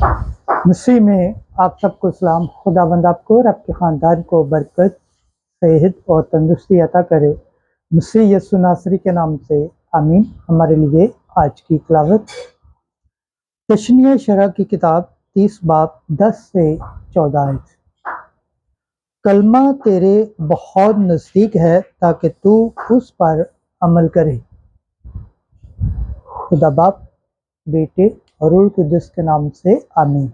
مسیح میں آپ سب کو سلام۔ خداوند آپ کو اور آپ کے خاندان کو برکت، صحت اور تندرستی عطا کرے۔ مسیح یسوع ناصری کے نام سے آمین۔ ہمارے لیے آج کی تلاوت تثنیہ شرح کی کتاب 30 باب 10 سے 14 ہے۔ کلمہ تیرے بہت نزدیک ہے تاکہ تو اس پر عمل کرے۔ خدا باپ، بیٹے اور روح القدس کے نام سے آمین۔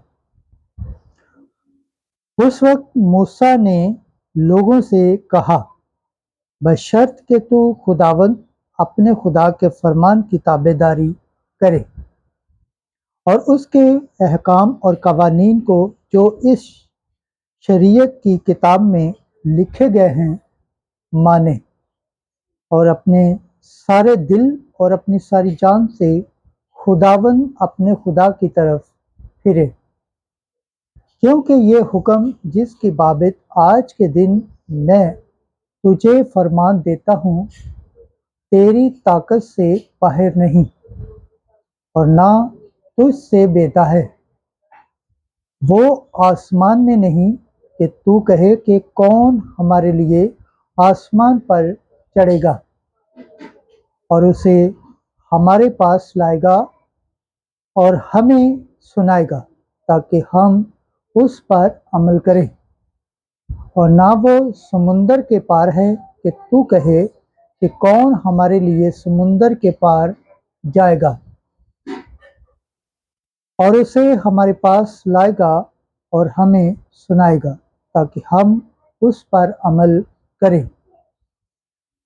اس وقت موسیٰ نے لوگوں سے کہا، بشرط کہ تو خداوند اپنے خدا کے فرمان کی تابع داری کرے اور اس کے احکام اور قوانین کو جو اس شریعت کی کتاب میں لکھے گئے ہیں مانے، اور اپنے سارے دل اور اپنی ساری جان سے خداوند اپنے خدا کی طرف پھرے، کیونکہ یہ حکم جس کی بابت آج کے دن میں تجھے فرمان دیتا ہوں تیری طاقت سے باہر نہیں اور نہ تجھ سے بیدا ہے۔ وہ آسمان میں نہیں کہ تو کہے کہ کون ہمارے لیے آسمان پر چڑھے گا اور اسے ہمارے پاس لائے گا اور ہمیں سنائے گا تاکہ ہم اس پر عمل کریں، اور نہ وہ سمندر کے پار ہے کہ تو کہے کہ کون ہمارے لیے سمندر کے پار جائے گا اور اسے ہمارے پاس لائے گا اور ہمیں سنائے گا تاکہ ہم اس پر عمل کریں۔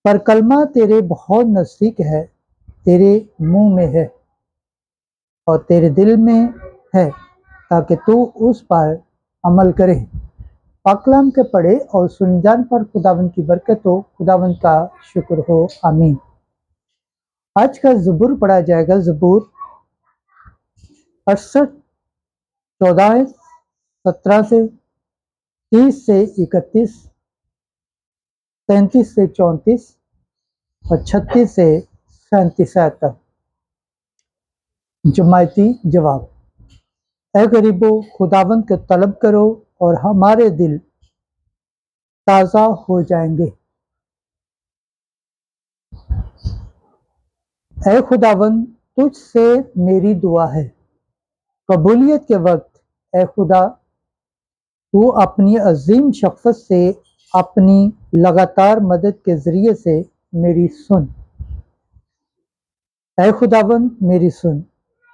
پر کلمہ تیرے بہت نزدیک ہے، تیرے منہ میں ہے اور تیرے دل میں ہے تاکہ تو اس پر عمل کرے۔ پاک کلام کے پڑھے اور سن جان پر خداوند کی برکت ہو، خداوند کا شکر ہو، آمین۔ آج کا زبور پڑھا جائے گا، زبور 68 14 17 سے 30 سے 31 33 سے 34 اور 36 سے 37 آیت تک۔ جماعتی جواب: اے غریبو، خداوند کو طلب کرو اور ہمارے دل تازہ ہو جائیں گے۔ اے خداوند، تجھ سے میری دعا ہے، قبولیت کے وقت اے خدا تو اپنی عظیم شفقت سے اپنی لگاتار مدد کے ذریعے سے میری سن۔ اے خداوند میری سن،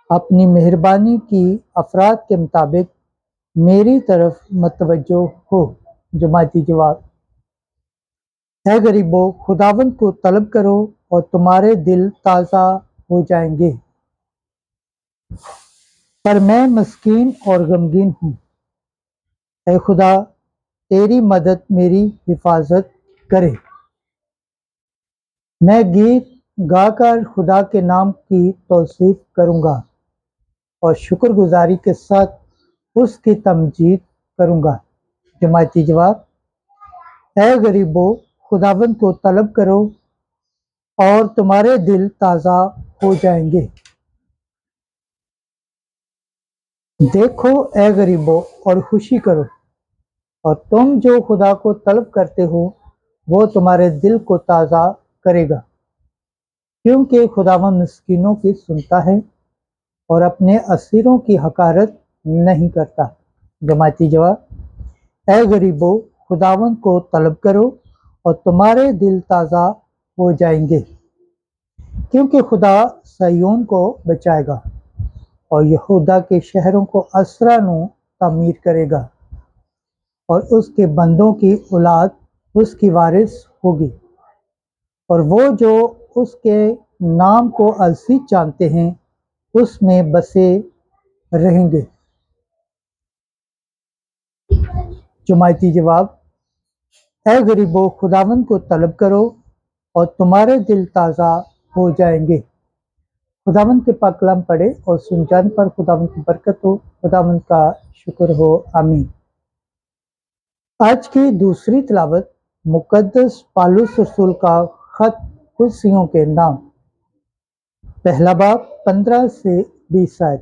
اپنی مہربانی کی افراد کے مطابق میری طرف متوجہ ہو۔ جماعتی جواب: اے غریبو، خداوند کو طلب کرو اور تمہارے دل تازہ ہو جائیں گے۔ پر میں مسکین اور غمگین ہوں، اے خدا تیری مدد میری حفاظت کرے۔ میں گیت گا کر خدا کے نام کی توصیف کروں گا اور شکر گزاری کے ساتھ اس کی تمجید کروں گا۔ جماعتی جواب: اے غریبو، خداوند کو طلب کرو اور تمہارے دل تازہ ہو جائیں گے۔ دیکھو اے غریبو اور خوشی کرو، اور تم جو خدا کو طلب کرتے ہو وہ تمہارے دل کو تازہ کرے گا، کیونکہ خداوند مسکینوں کی سنتا ہے اور اپنے اسیروں کی حقارت نہیں کرتا۔ جماعتی جواب: اے غریبو، خداوند کو طلب کرو اور تمہارے دل تازہ ہو جائیں گے، کیونکہ خدا صہیون کو بچائے گا اور یہودا کے شہروں کو اسرا نو تعمیر کرے گا، اور اس کے بندوں کی اولاد اس کی وارث ہوگی، اور وہ جو اس کے نام کو عزیز جانتے ہیں اس میں بسے رہیں گے۔ جماعتی جواب: اے غریبو، خداوند کو طلب کرو اور تمہارے دل تازہ ہو جائیں گے۔ خداوند کے پاک کلام پڑھے اور سن جان پر خداوند کی برکت ہو، خداوند کا شکر ہو، آمین۔ آج کی دوسری تلاوت مقدس پالوس رسول کا خط کلسیوں کے نام، پہلا باب 15 سے 20 آیت۔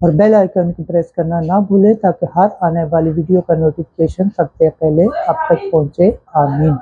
اور بیل آئیکن کو پریس کرنا نہ بھولیں تاکہ ہر آنے والی ویڈیو کا نوٹیفکیشن سب سے پہلے آپ تک پہنچے۔ آمین۔